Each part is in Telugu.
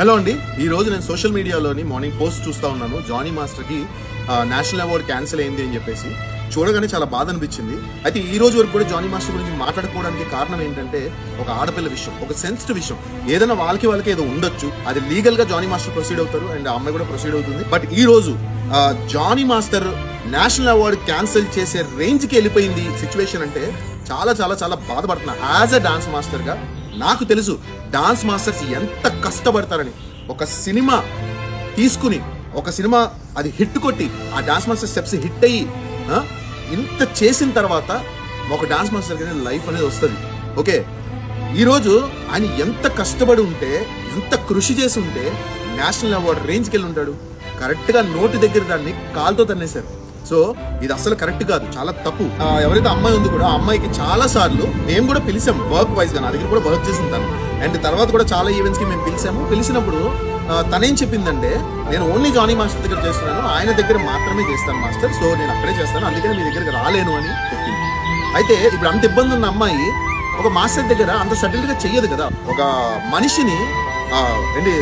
హలో అండి, ఈ రోజు నేను సోషల్ మీడియాలోని మార్నింగ్ పోస్ట్ చూస్తా ఉన్నాను. జానీ మాస్టర్కి నేషనల్ అవార్డు క్యాన్సిల్ అయింది అని చెప్పేసి చూడగానే చాలా బాధ అనిపించింది. అయితే ఈ రోజు వరకు కూడా జానీ మాస్టర్ గురించి మాట్లాడుకోవడానికి కారణం ఏంటంటే ఒక ఆడపిల్ల విషయం, ఒక సెన్సిటివ్ విషయం. ఏదైనా వాళ్ళకి ఏదో ఉండొచ్చు, అది లీగల్ గా జానీ మాస్టర్ ప్రొసీడ్ అవుతారు అండ్ ఆ అమ్మాయి కూడా ప్రొసీడ్ అవుతుంది. బట్ ఈ రోజు Jani master national award cancel చేసే రేంజ్ కి వెళ్ళిపోయింది సిచ్యువేషన్ అంటే చాలా చాలా చాలా బాధపడుతున్నా. యాజ్ అ డాన్స్ మాస్టర్ గా నాకు తెలుసు డాన్స్ మాస్టర్స్ ఎంత కష్టపడతారని. ఒక సినిమా తీసుకుని ఒక సినిమా అది హిట్ కొట్టి ఆ డాన్స్ మాస్టర్ స్టెప్స్ హిట్ అయ్యి ఇంత చేసిన తర్వాత ఒక డాన్స్ మాస్టర్ లైఫ్ అనేది వస్తుంది. ఓకే, ఈరోజు ఆయన ఎంత కష్టపడి ఉంటే, ఎంత కృషి చేసి ఉంటే నేషనల్ అవార్డు రేంజ్కి వెళ్ళి ఉంటాడు. కరెక్ట్గా నోటి దగ్గర దాన్ని కాలుతో తన్నేశారు. సో ఇది అసలు కరెక్ట్ కాదు, చాలా తప్పు. ఎవరైతే అమ్మాయి ఉంది కూడా ఆ అమ్మాయికి చాలా సార్లు మేము కూడా పిలిచాం వర్క్ వైజ్ గా. నా దగ్గర కూడా వర్క్ చేసింది తను. అండ్ తర్వాత కూడా చాలా ఈవెంట్స్ కి మేము పిలిచాము. పిలిచినప్పుడు తనేం చెప్పిందంటే, నేను ఓన్లీ జానీ మాస్టర్ దగ్గర చేస్తున్నాను, ఆయన దగ్గర మాత్రమే చేస్తాను మాస్టర్, సో నేను అక్కడే చేస్తాను, అందుకని మీ దగ్గరికి రాలేను అని చెప్పింది. అయితే ఇప్పుడు అంత ఇబ్బంది ఉన్న అమ్మాయి ఒక మాస్టర్ దగ్గర అంత సటిల్ గా చెయ్యదు కదా. ఒక మనిషిని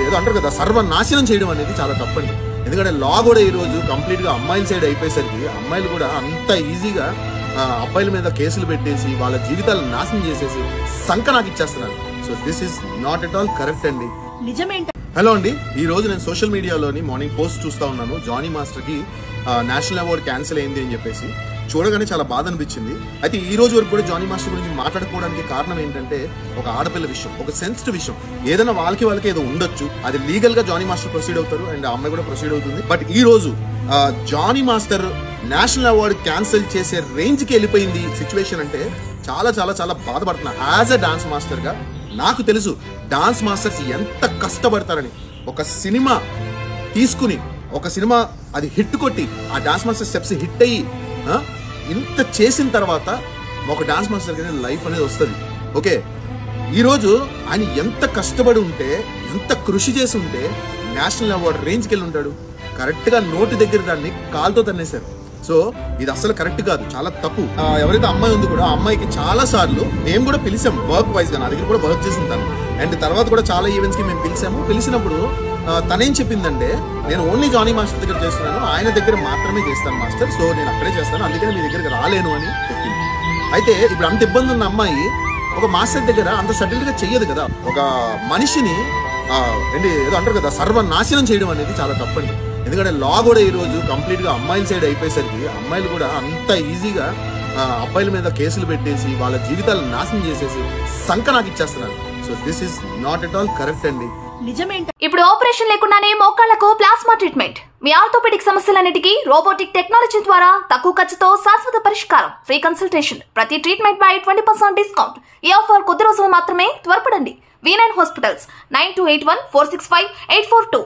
ఏదో అంటారు కదా, సర్వనాశనం చేయడం అనేది చాలా తప్పండి. ఎందుకంటే లా కూడా ఈ రోజు కంప్లీట్ గా అమ్మాయిల సైడ్ అయిపోయేసరికి అమ్మాయిలు కూడా అంత ఈజీగా అబ్బాయిల మీద కేసులు పెట్టేసి వాళ్ళ జీవితాలను నాశనం చేసేసి సంక నాకు ఇచ్చేస్తున్నారు. So this is not at all correct అండి. హలో అండి, ఈ రోజు నేను సోషల్ మీడియాలోని మార్నింగ్ పోస్ట్ చూస్తా ఉన్నాను. జానీ మాస్టర్ కి నేషనల్ అవార్డు క్యాన్సిల్ అయింది అని చెప్పేసి చూడగానే చాలా బాధ అనిపించింది. అయితే ఈ రోజు వరకు కూడా జానీ మాస్టర్ గురించి మాట్లాడుకోవడానికి కారణం ఏంటంటే ఒక ఆడపిల్ల విషయం, ఒక సెన్సిటివ్ విషయం. ఏదైనా వాళ్ళకి ఏదో ఉండొచ్చు, అది లీగల్ గా జానీ మాస్టర్ ప్రొసీడ్ అవుతారు అండ్ ఆ అమ్మాయి కూడా ప్రొసీడ్ అవుతుంది. బట్ ఈ రోజు Jani master national award cancel చేసే రేంజ్ కి వెళ్ళిపోయింది సిచ్యువేషన్ అంటే చాలా చాలా చాలా బాధపడుతున్నా. యాజ్ అ డాన్స్ మాస్టర్ గా నాకు తెలుసు డాన్స్ మాస్టర్స్ ఎంత కష్టపడతారని. ఒక సినిమా తీసుకుని ఒక సినిమా అది హిట్ కొట్టి ఆ డాన్స్ మాస్టర్ స్టెప్స్ హిట్ అయ్యి ఇంత చేసిన తర్వాత ఒక డాన్స్ మాస్టర్ లైఫ్ అనేది వస్తుంది. ఓకే, ఈరోజు ఆయన ఎంత కష్టపడి ఉంటే, ఎంత కృషి చేసి ఉంటే నేషనల్ అవార్డు రేంజ్కి వెళ్ళి ఉంటాడు. కరెక్ట్గా నోటి దగ్గర దాన్ని కాలుతో తన్నేశారు. సో ఇది అసలు కరెక్ట్ కాదు, చాలా తప్పు. ఎవరైతే అమ్మాయి ఉంది కూడా ఆ అమ్మాయికి చాలా సార్లు మేము కూడా పిలిచాం వర్క్ వైజ్ గా. నా దగ్గర కూడా వర్క్ చేసింది తను. అండ్ తర్వాత కూడా చాలా ఈవెంట్స్ కి మేము పిలిచాము. పిలిచినప్పుడు తనేం చెప్పిందంటే, నేను ఓన్లీ జానీ మాస్టర్ దగ్గర చేస్తున్నాను, ఆయన దగ్గర మాత్రమే చేస్తాను మాస్టర్, సో నేను అక్కడే చేస్తాను, అందుకని మీ దగ్గరికి రాలేను అని చెప్పింది. అయితే ఇప్పుడు అంత ఇబ్బంది ఉన్న అమ్మాయి ఒక మాస్టర్ దగ్గర అంత సటిల్ గా చెయ్యదు కదా. ఒక మనిషిని ఏదో అంటారు కదా, సర్వనాశనం చేయడం అనేది చాలా తప్పండి. ఎందుకంటే లా కూడా ఈ రోజు కంప్లీట్ గా అమ్మాయిల సైడ్ అయిపోయేసరికి అమ్మాయిలు కూడా అంత ఈజీగా అబ్బాయిల మీద కేసులు పెట్టేసి వాళ్ళ జీవితాలను నాశనం చేసేసి సంక నాకు ఇచ్చేస్తున్నారు. So this is not at all correct అండి. ఇప్పుడు ఆపరేషన్ లేకుండానే మోకాళ్లకు ప్లాస్మా ట్రీట్మెంట్. మీ ఆర్థోపెడిక్ సమస్యలన్నిటికీ రోబోటిక్ టెక్నాలజీ ద్వారా తక్కువ ఖర్చుతో శాశ్వత పరిష్కారం. ఫ్రీ కన్సల్టేషన్, ప్రతి ట్రీట్మెంట్ పై 20% డిస్కౌంట్. ఈ ఆఫర్ కొద్ది రోజులు మాత్రమే, త్వరపడండి. V9 hospitals 9281465842.